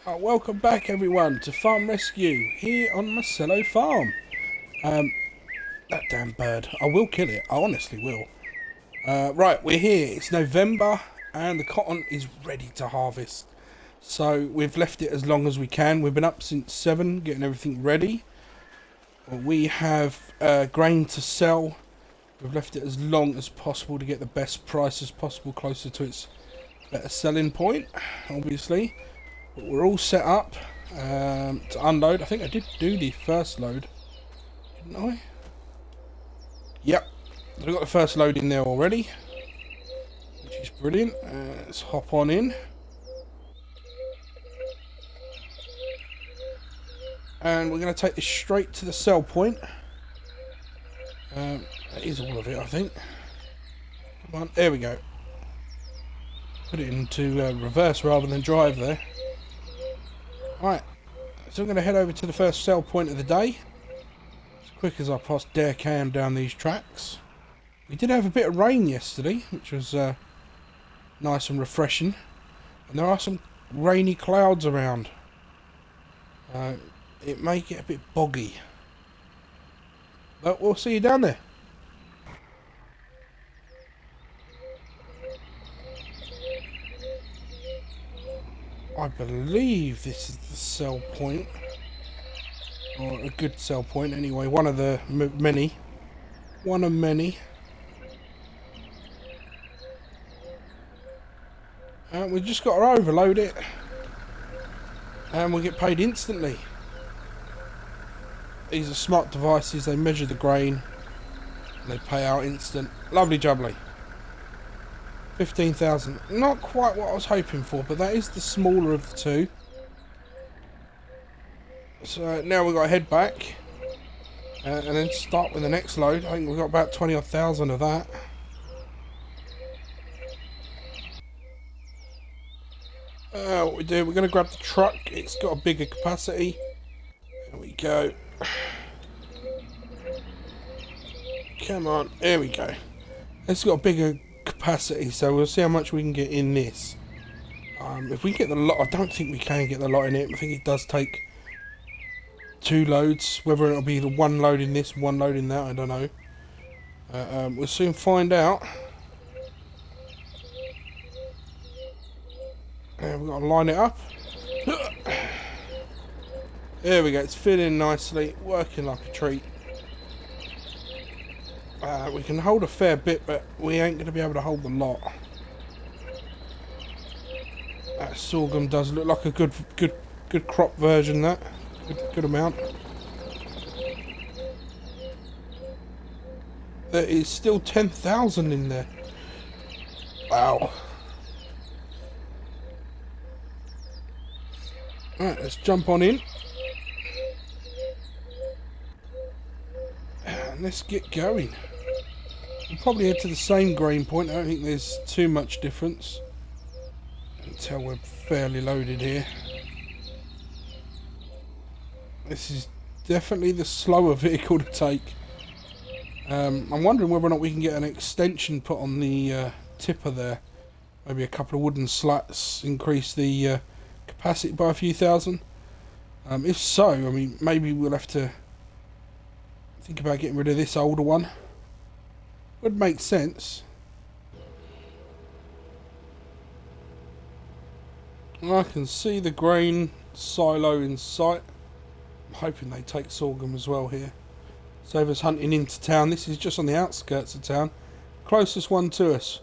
Welcome back everyone to Farm Rescue here on Marsalis Farm. That damn bird. I will kill it. I honestly will. Right, we're here. It's November and the cotton is ready to harvest. So we've left it as long as we can. We've been up since 7 getting everything ready. We have grain to sell. We've left it as long as possible to get the best prices possible, closer to its better selling point, obviously. But we're all set up to unload. I think I did do the first load, didn't I? Yep, we've got the first load in there already, which is brilliant. Let's hop on in. And we're going to take this straight to the sell point. That is all of it, I think. Come on, there we go. Put it into reverse rather than drive there. Right, so I'm going to head over to the first sell point of the day. As quick as I possibly dare can down these tracks. We did have a bit of rain yesterday, which was nice and refreshing. And there are some rainy clouds around. It may get a bit boggy. But we'll see you down there. I believe this is the sell point, or a good sell point anyway, one of the many. One of many. And we've just got to overload it, and we'll get paid instantly. These are smart devices, they measure the grain, and they pay out instant. Lovely jubbly. 15,000. Not quite what I was hoping for, but that is the smaller of the two. So now we've got to head back and then start with the next load. I think we've got about 20,000 of that. What we do, we're going to grab the truck. It's got a bigger capacity. There we go. Come on, there we go. It's got a bigger capacity, so we'll see how much we can get in this. If we get the lot, I don't think we can get the lot in it. I think it does take 2 loads. Whether it'll be the 1 load in this, 1 load in that, I don't know. We'll soon find out. And we've got to line it up. There we go. It's filling nicely, working like a treat. We can hold a fair bit, but we ain't going to be able to hold the lot. That sorghum does look like a good crop version. That good amount. There is still 10,000 in there. Wow. Alright, let's jump on in. And let's get going. We'll probably head to the same grain point. I don't think there's too much difference until we're fairly loaded here. This is definitely the slower vehicle to take. I'm wondering whether or not we can get an extension put on the tipper there. Maybe a couple of wooden slats, increase the capacity by a few thousand. If so, I mean, maybe we'll have to think about getting rid of this older one. Would make sense. I can see the grain silo in sight. I'm hoping they take sorghum as well here. Save us hunting into town. This is just on the outskirts of town. Closest one to us.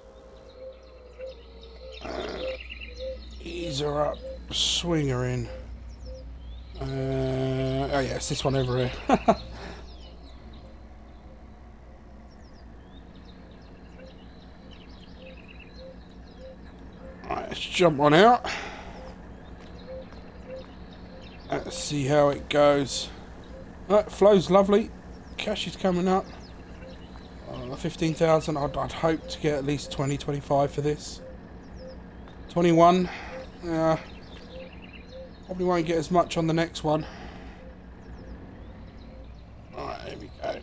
Ease her up. Swing her in. Oh yeah, it's this one over here. Right, let's jump on out. Let's see how it goes. Right, flow's lovely. Cash is coming up. 15,000. I'd hope to get at least 20, 25 for this. 21. Probably won't get as much on the next one. Alright, there we go.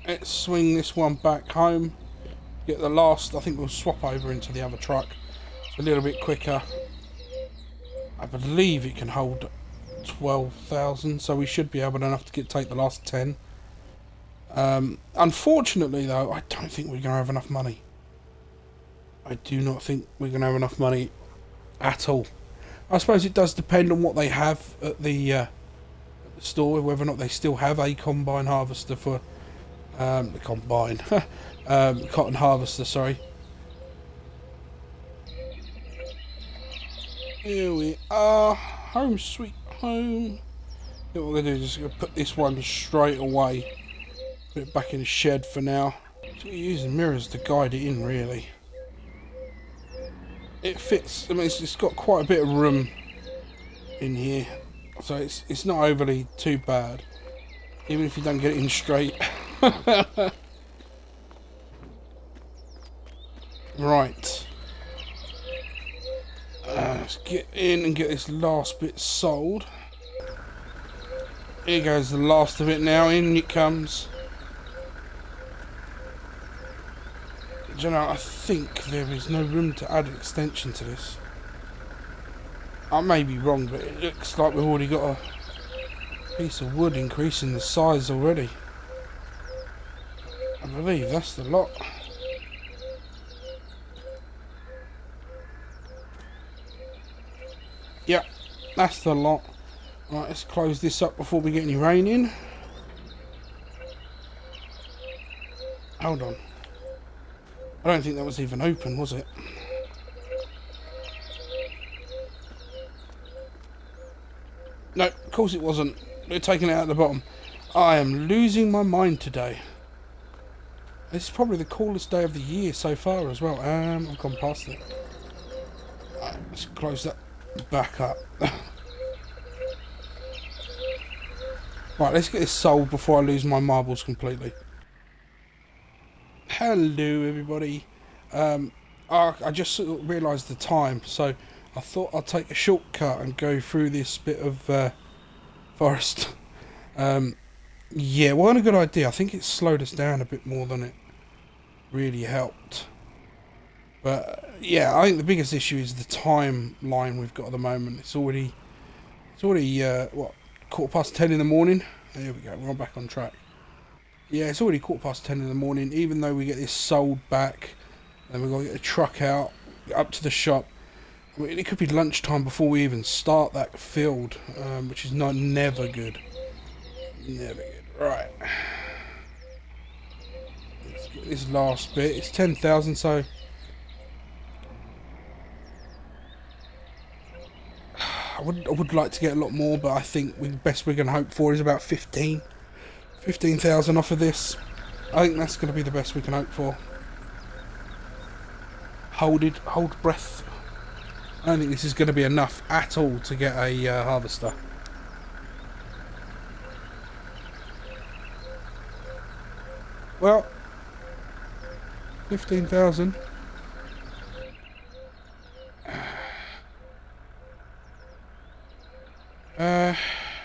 Let's swing this one back home. Get the last. I think we'll swap over into the other truck. It's a little bit quicker. I believe it can hold 12,000, so we should be able enough to take the last 10. Unfortunately, though, I don't think we're going to have enough money. I do not think we're going to have enough money at all. I suppose it does depend on what they have at the store, whether or not they still have a combine harvester for the combine cotton harvester. Sorry. Here we are, home sweet home. What we're going to do is just put this one straight away. Put it back in the shed for now. So we're using mirrors to guide it in, really. It fits. I mean, it's got quite a bit of room in here, so it's not overly too bad, even if you don't get it in straight. Right. Let's get in and get this last bit sold. Here goes the last of it now. In it comes. Do you know, I think there is no room to add an extension to this. I may be wrong, but it looks like we've already got a piece of wood increasing the size already. I believe that's the lot. Yep, that's the lot. Right, let's close this up before we get any rain in. Hold on. I don't think that was even open, was it? No, of course it wasn't. We're taking it out the bottom. I am losing my mind today. This is probably the coolest day of the year so far as well. I've gone past it. Right, let's close that back up. Right, let's get this sold before I lose my marbles completely. Hello everybody. I just sort of realised the time, so I thought I'd take a shortcut and go through this bit of forest. Yeah, wasn't a good idea. I think it slowed us down a bit more than it really helped. But yeah, I think the biggest issue is the timeline we've got at the moment. It's already what, 10:15 in the morning. There we go. We're back on track. Yeah, it's already 10:15 in the morning. Even though we get this sold back, and we've got to get the truck out up to the shop. I mean, it could be lunchtime before we even start that field, which is never good. Never good. Right. Let's get this last bit. It's 10,000, so I would like to get a lot more, but I think the best we're going to hope for is about 15,000 off of this. I think that's going to be the best we can hope for. Hold breath. I don't think this is going to be enough at all to get a harvester. Well, 15,000.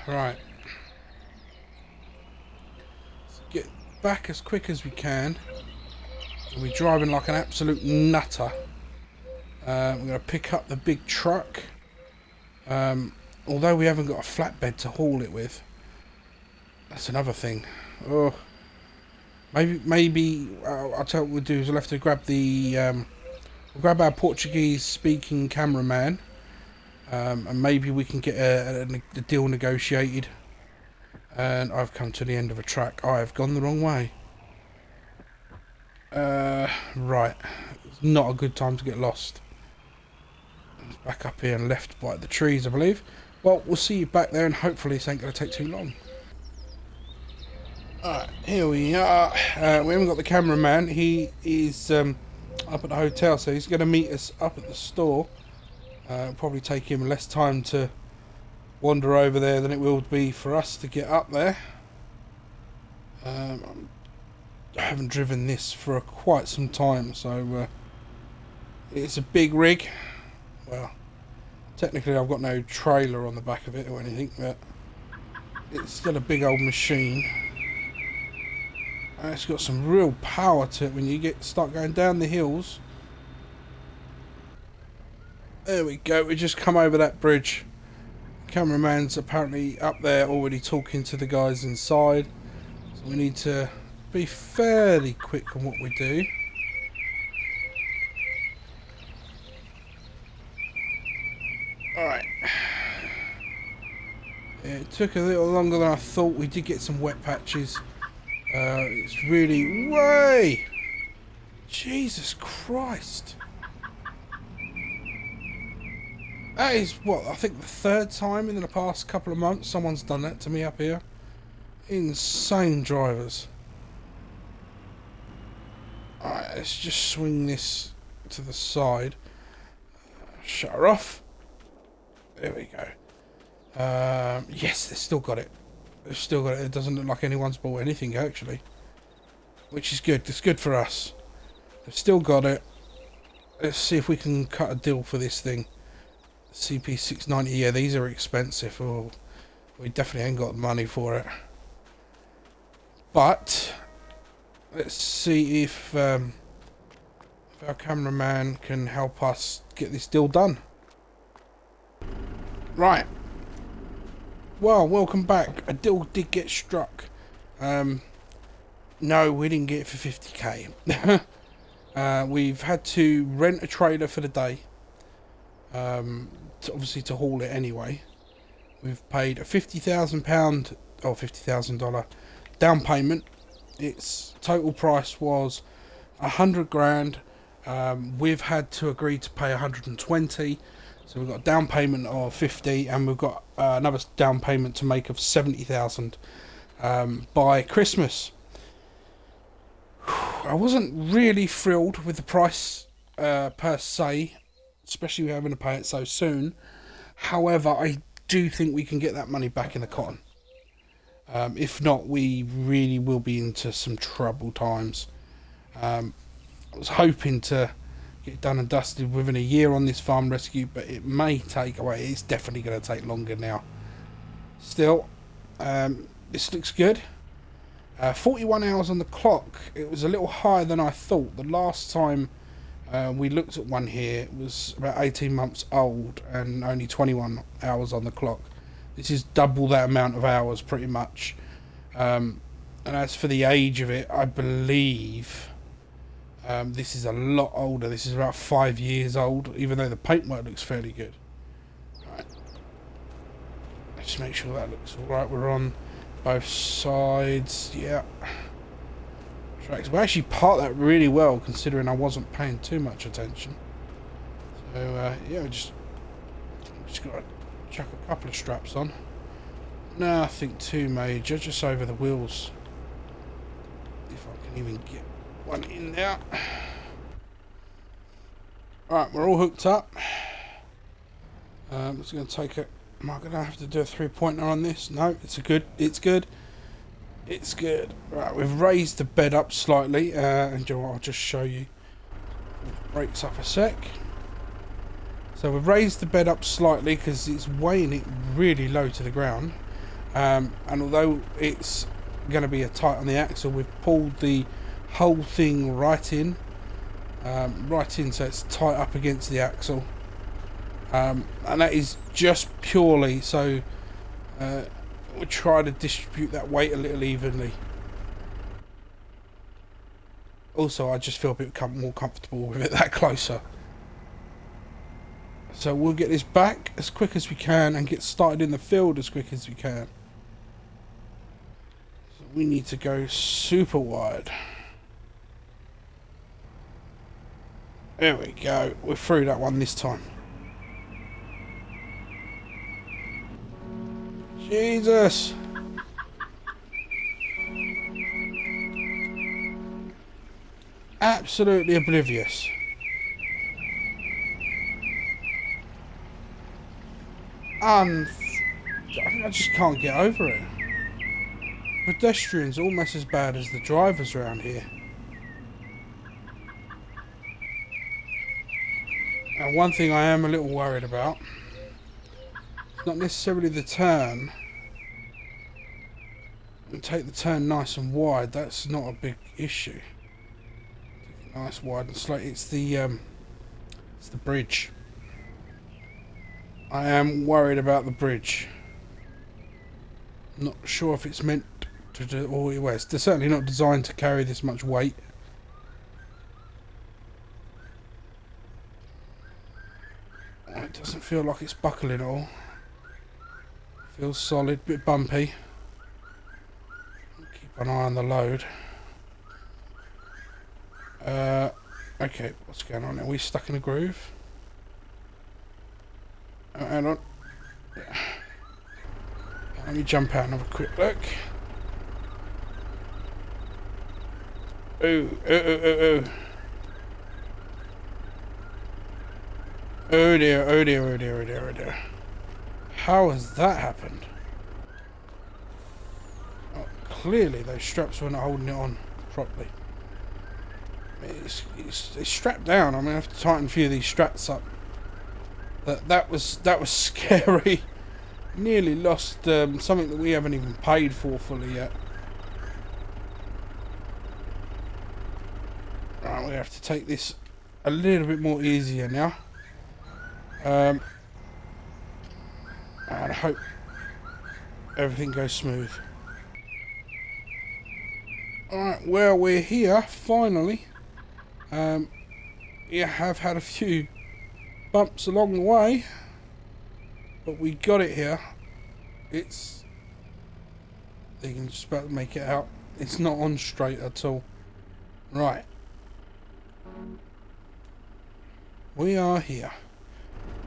Right. Let's get back as quick as we can. We're driving like an absolute nutter. We're going to pick up the big truck. Although we haven't got a flatbed to haul it with. That's another thing. Oh, maybe I'll tell you what we'll do is we'll have to grab the we'll grab our Portuguese-speaking cameraman, and maybe we can get a deal negotiated. And I've come to the end of a track. I have gone the wrong way. Right. It's not a good time to get lost. Back up here and left by the trees, I believe. Well, we'll see you back there, and hopefully this ain't going to take too long. Alright, here we are. We haven't got the cameraman. He is up at the hotel, so he's going to meet us up at the store. It'll probably take him less time to wander over there than it will be for us to get up there. I haven't driven this for quite some time, so it's a big rig. Well, technically I've got no trailer on the back of it or anything, but it's still a big old machine. And it's got some real power to it when you start going down the hills. There we go, we just come over that bridge. Cameraman's apparently up there already talking to the guys inside. So we need to be fairly quick on what we do. Alright. Yeah, it took a little longer than I thought. We did get some wet patches. It's really... Way! Jesus Christ. That is, what, I think the third time in the past couple of months someone's done that to me up here. Insane drivers. Alright, let's just swing this to the side. Shut her off. There we go. Yes, they've still got it. They've still got it. It doesn't look like anyone's bought anything, actually. Which is good. It's good for us. They've still got it. Let's see if we can cut a deal for this thing. CP690, yeah, these are expensive. Oh, we definitely ain't got the money for it. But let's see if our cameraman can help us get this deal done. Right. Well, welcome back. A deal did get struck. No, we didn't get it for 50k. We've had to rent a trailer for the day. Obviously to haul it anyway. We've paid a £50,000 or $50,000 down payment. Its total price was 100 grand. We've had to agree to pay 120. So we've got a down payment of 50, and we've got another down payment to make of 70,000 by Christmas. I wasn't really thrilled with the price per se, especially having to pay it so soon. However, I do think we can get that money back in the cotton. If not, we really will be into some trouble times. I was hoping to get done and dusted within a year on this farm rescue, but it may take, well, it's definitely going to take longer now. Still, this looks good. 41 hours on the clock. It was a little higher than I thought. The last time we looked at one here, it was about 18 months old and only 21 hours on the clock. This is double that amount of hours pretty much. And as for the age of it, I believe this is a lot older. This is about 5 years old, even though the paintwork looks fairly good. Right. Let's make sure that looks alright. We're on both sides. Yeah. Tracks. We actually parked that really well, considering I wasn't paying too much attention. So yeah, we just got to chuck a couple of straps on. Nothing too major, just over the wheels. If I can even get one in there. Alright, we're all hooked up. It's going to take a... Am I going to have to do a 3-pointer on this? No, it's good. It's good. It's good. Right, we've raised the bed up slightly, and I'll just show you. Brakes up a sec. So we've raised the bed up slightly because it's weighing it really low to the ground. And although it's going to be a tight on the axle, we've pulled the whole thing right in, so it's tight up against the axle. And that is just purely so we try to distribute that weight a little evenly. Also, I just feel a bit more comfortable with it that closer. So we'll get this back as quick as we can and get started in the field as quick as we can. So we need to go super wide. There we go. We're through that one this time. Jesus! Absolutely oblivious. I just can't get over it. Pedestrians almost as bad as the drivers around here. And one thing I am a little worried about, it's not necessarily the turn. And take the turn nice and wide, that's not a big issue. Take it nice, wide and slow. It's the bridge. I am worried about the bridge. Not sure if it's meant to do, or well, it's certainly not designed to carry this much weight. It doesn't feel like it's buckling at all. Feels solid, bit bumpy. Keep an eye on the load. Okay, what's going on? Are we stuck in a groove? Hang on. Let me jump out and have a quick look. Oh, oh, oh, oh, oh. Oh dear, oh dear, oh dear, oh dear, oh dear. How has that happened? Oh, clearly those straps weren't holding it on properly. It's strapped down. I'm going to have to tighten a few of these straps up. That was scary. Nearly lost something that we haven't even paid for fully yet. Right, we have to take this a little bit more easier now. And I hope everything goes smooth. Alright, well, we're here finally. Yeah, have had a few bumps along the way, but we got it here. It's, you can just about make it out. It's not on straight at all. Right, we are here.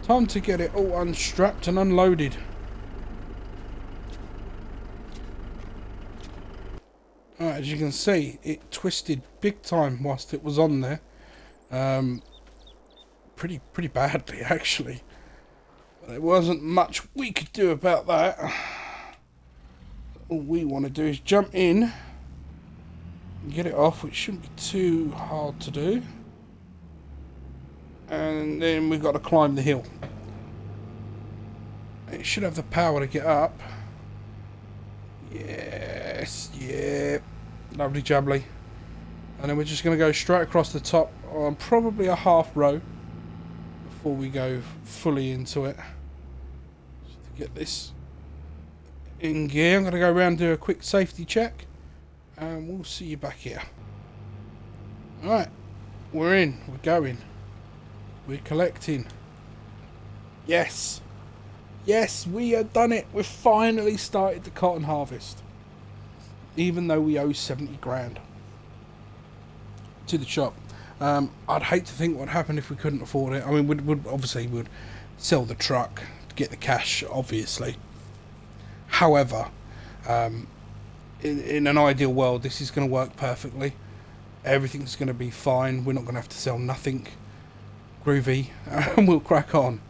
Time to get it all unstrapped and unloaded. Alright, as you can see, it twisted big time whilst it was on there. Pretty badly, actually. But there wasn't much we could do about that. All we want to do is jump in and get it off, which shouldn't be too hard to do. And then we've got to climb the hill. It should have the power to get up. Yes, yeah. Lovely jubbly. And then we're just going to go straight across the top on probably a half row before we go fully into it. Just to get this in gear, I'm going to go around and do a quick safety check. And we'll see you back here. Alright, we're in, we're going. We're collecting. Yes. Yes, we have done it. We've finally started the cotton harvest. Even though we owe 70 grand to the shop. I'd hate to think what happened if we couldn't afford it. I mean, we'd obviously sell the truck to get the cash, obviously. However, in an ideal world, this is going to work perfectly. Everything's going to be fine. We're not going to have to sell nothing. Groovy. And we'll crack on.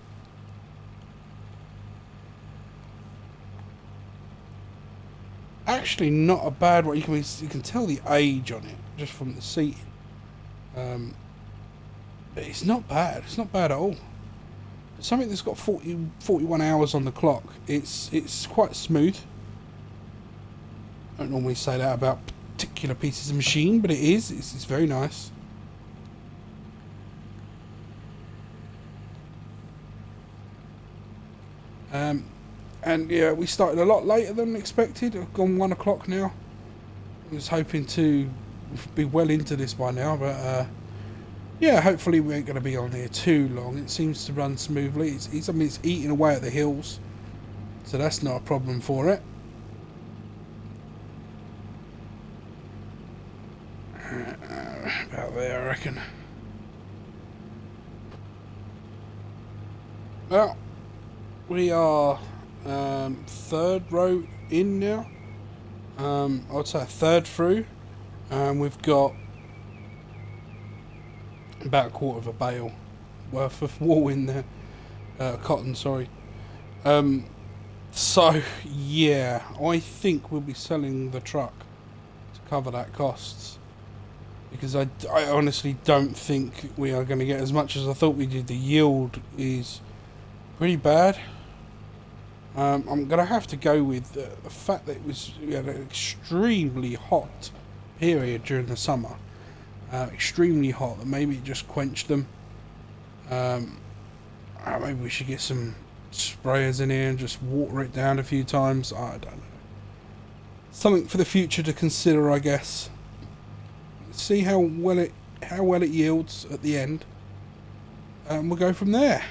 Actually, not a bad one. You can tell the age on it just from the seating. But it's not bad. It's not bad at all. Something that's got 41 hours on the clock. It's quite smooth. I don't normally say that about particular pieces of machine, but it is. It's very nice. And yeah, we started a lot later than expected. I've gone 1 o'clock now. I was hoping to be well into this by now, but yeah, hopefully we ain't going to be on here too long. It seems to run smoothly. I mean, it's eating away at the hills, so that's not a problem for it. About there, I reckon. Well, we are third row in now. I'd say a third through. We've got about a quarter of a bale worth of wool in there. Cotton, sorry. So, yeah, I think we'll be selling the truck to cover that costs. Because I honestly don't think we are going to get as much as I thought we did. The yield is pretty bad. I'm going to have to go with the fact that we had an extremely hot period during the summer. Extremely hot, that maybe it just quenched them. Maybe we should get some sprayers in here and just water it down a few times. I don't know. Something for the future to consider, I guess. See how well it yields at the end, and we'll go from there.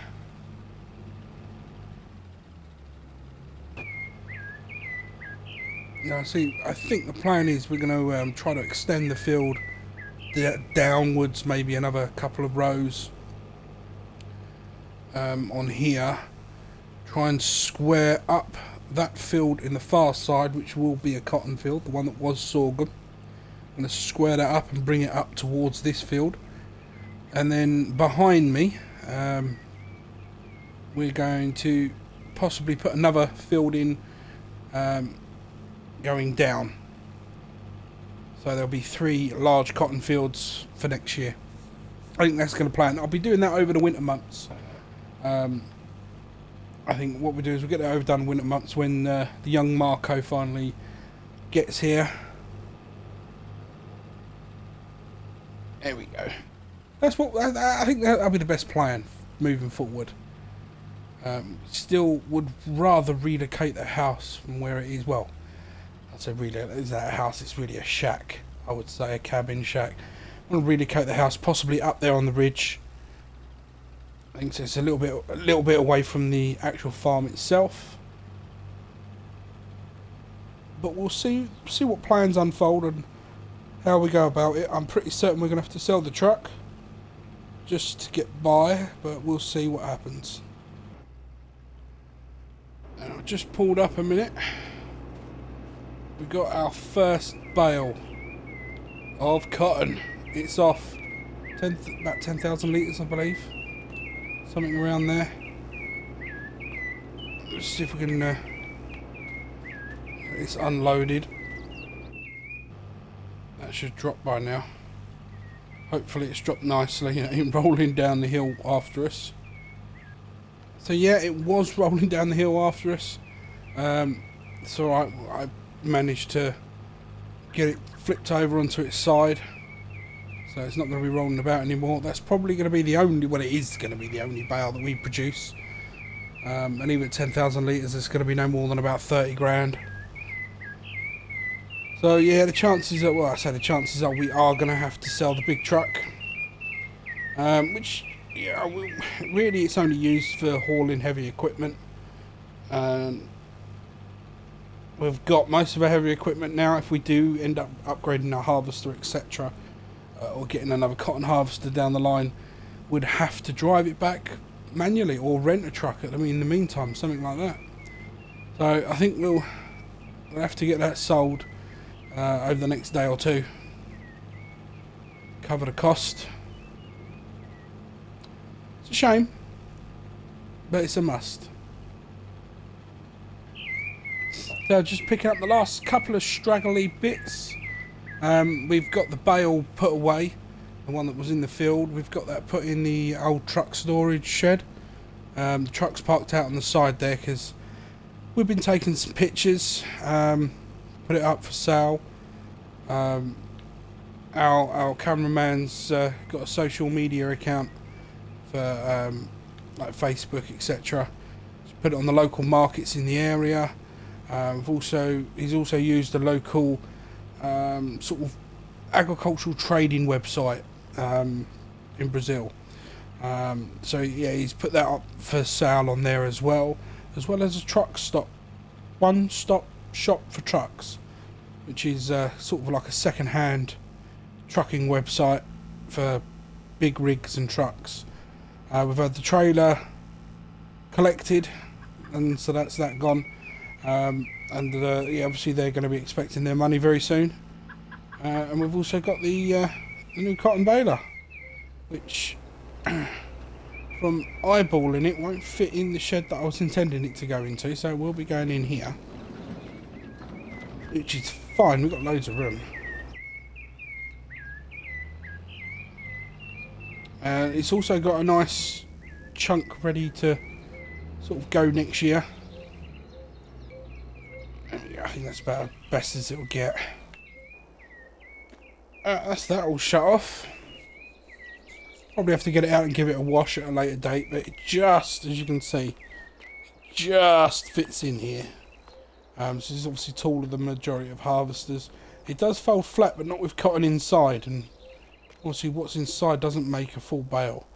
Now, see, I think the plan is we're going to try to extend the field downwards, maybe another couple of rows on here. Try and square up that field in the far side, which will be a cotton field, the one that was sorghum. I'm going to square that up and bring it up towards this field. And then behind me, we're going to possibly put another field in going down. So there'll be 3 large cotton fields for next year. I think that's going to plan. I'll be doing that over the winter months. I think what we do is we'll get that overdone winter months when the young Marco finally gets here. There we go. That's what I think that'll be the best plan moving forward. Still would rather relocate the house from where it is. Well, I'd say relocate. Is that a house? It's really a shack. I would say a cabin shack. I want to relocate the house, possibly up there on the ridge. I think it's a little bit away from the actual farm itself. But we'll see what plans unfold and how we go about it. I'm pretty certain we're going to have to sell the truck just to get by, but we'll see what happens. And I've just pulled up a minute. We've got our first bale of cotton. It's off. About 10,000 litres, I believe. Something around there. Let's see if we can... it's unloaded. That should drop by now. Hopefully it's dropped nicely. It ain't rolling down the hill after us. So yeah, it was rolling down the hill after us. So I managed to get it flipped over onto its side. So it's not going to be rolling about anymore. That's probably going to be the only... Well, it is going to be the only bale that we produce. And even at 10,000 litres, it's going to be no more than about 30 grand. So yeah, the chances are... Well, I say the chances are we are going to have to sell the big truck. Which, yeah, really it's only used for hauling heavy equipment. We've got most of our heavy equipment now. If we do end up upgrading our harvester, etc., or getting another cotton harvester down the line, we'd have to drive it back manually or rent a truck in the meantime, something like that. So I think we'll have to get that sold over the next day or two. Cover the cost. It's a shame, but it's a must. So just picking up the last couple of straggly bits. We've got the bale put away, the one that was in the field. We've got that put in the old truck storage shed. The truck's parked out on the side there because we've been taking some pictures, put it up for sale. Our cameraman's got a social media account for like Facebook, etc. Put it on the local markets in the area. He's also used a local sort of agricultural trading website in Brazil. So yeah, he's put that up for sale on there as well as a truck stop, one-stop shop for trucks, which is sort of like a second-hand trucking website for big rigs and trucks. We've had the trailer collected, and so that's that gone. Yeah, obviously they're going to be expecting their money very soon. And we've also got the new cotton baler, which from eyeballing it won't fit in the shed that I was intending it to go into, so we'll be going in here, which is fine. We've got loads of room. It's also got a nice chunk ready to sort of go next year. I think that's about as best as it will get. That's that all shut off. Probably have to get it out and give it a wash at a later date, but it just, as you can see, just fits in here. This is obviously taller than the majority of harvesters. It does fold flat, but not with cotton inside, and obviously what's inside doesn't make a full bale.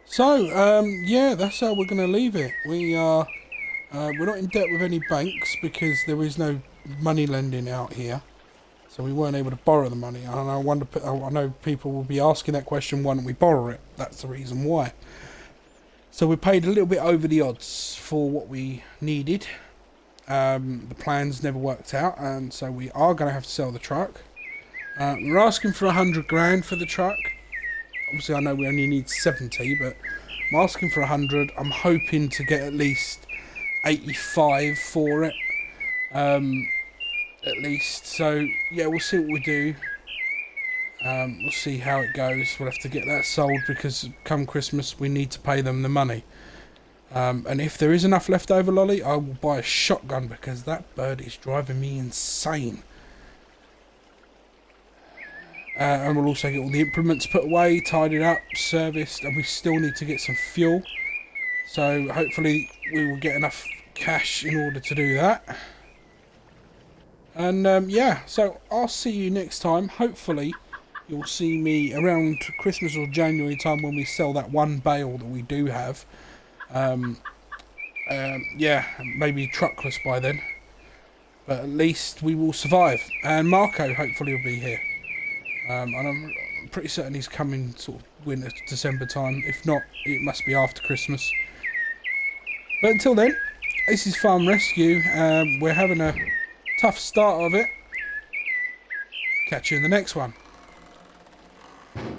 So, yeah, that's how we're going to leave it. We're not in debt with any banks because there is no money lending out here. So we weren't able to borrow the money. And I know people will be asking that question, why don't we borrow it? That's the reason why. So we paid a little bit over the odds for what we needed. The plans never worked out, and so we are going to have to sell the truck. We're asking for 100 grand for the truck. Obviously I know we only need 70, but I'm asking for 100. I'm hoping to get at least 85 for it. At least. So yeah, we'll see what we do. We'll see how it goes. We'll have to get that sold because come Christmas we need to pay them the money. And if there is enough left over, Lolly, I will buy a shotgun because that bird is driving me insane. And we'll also get all the implements put away, tidied up, serviced, and we still need to get some fuel. So hopefully we will get enough cash in order to do that. And yeah, so I'll see you next time. Hopefully you'll see me around Christmas or January time when we sell that one bale that we do have. Yeah, maybe truckless by then. But at least we will survive. And Marco hopefully will be here. And I'm pretty certain he's coming sort of winter, December time. If not, it must be after Christmas. But until then, this is Farm Rescue. We're having a tough start of it. Catch you in the next one.